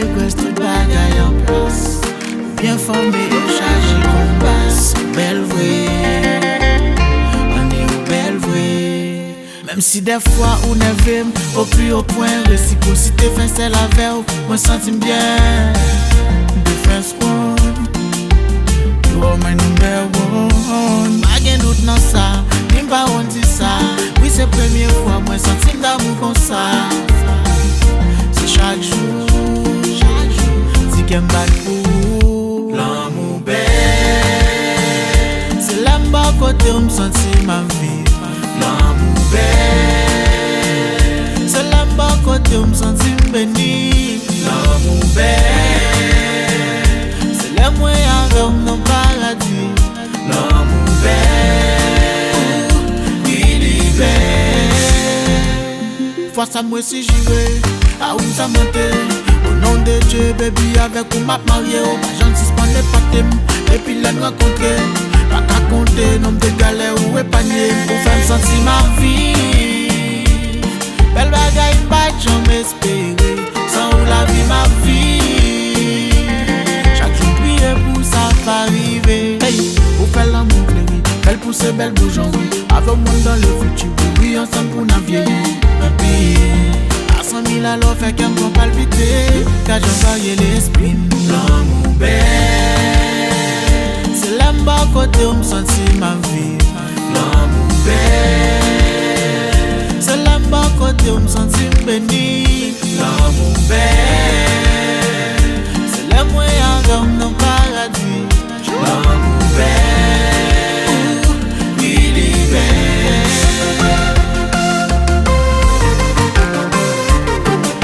request tout bagay en place. Bien formé et chargé combat. Belle vraie, on est au belle vraie. Même si des fois on est au plus haut point, réciprocité fait c'est la verre, moi senti bien. Defense one, you are my number one. Pas gen doute nan ça, ni pas on dit ça. Oui c'est première fois, moi senti d'amour comme ça. C'est chaque jour, si qu'elle me bat pour l'amour belle. C'est là-bas côté où me senti ma vie. L'amour belle. C'est là-bas côté où me senti béni. L'amour belle. C'est les moyens de mon paradis. L'amour belle. Il est belle. Face à moi si j'y vais, à où ça monte. Au nom de Dieu, baby, avec où m'a marié. Oh, ma gentille, pas les pâtés. Et puis la nous rencontrer. Pas qu'à compter, nombre de galères ou épargner. Pour faire me sentir ma vie. Belle bagaille, pas jamais espérer. Sans la vie, ma vie. Chaque jour, prier pour ça va arriver. Hey, vous faites l'amour, chérie. Belle pousse, belle bougeonnerie. Avec le monde dans le futur. Oui, ensemble pour nous vieillir. Baby, à 100 000 alors, fait qu'elle me palpiter. Car j'en varié l'esprit. L'amour belle. C'est là-bas côté où me sentir ma vie. L'amour belle. C'est là-bas côté où me sentir béni. L'amour belle. C'est les moyens comme dans le paradis. L'amour belle. Il est belle.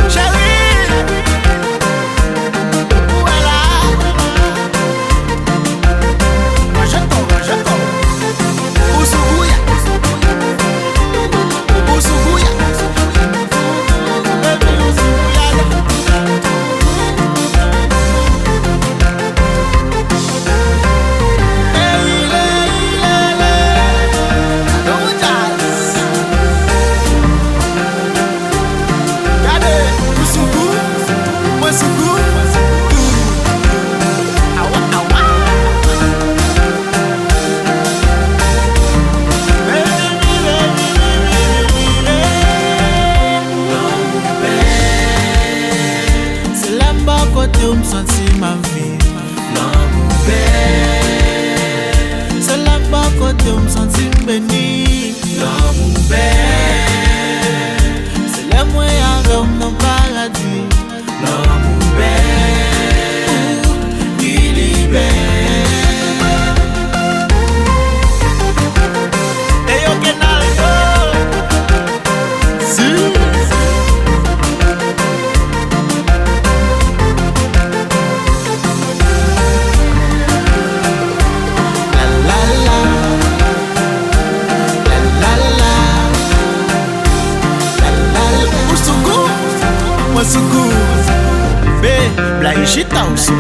Chérie, où est là? Moi je tombe. Ousouya. Ousouya. Baby, Ousouya. Côté où me sentir ma vie. L'amour belle. C'est là-bas côté où me sentir béni. L'amour belle. C'est les moyens comme dans le paradis. L'amour belle. Il est belle. Hey yo Kenaldo. Si. Mwasuku, be, bla yishita usu.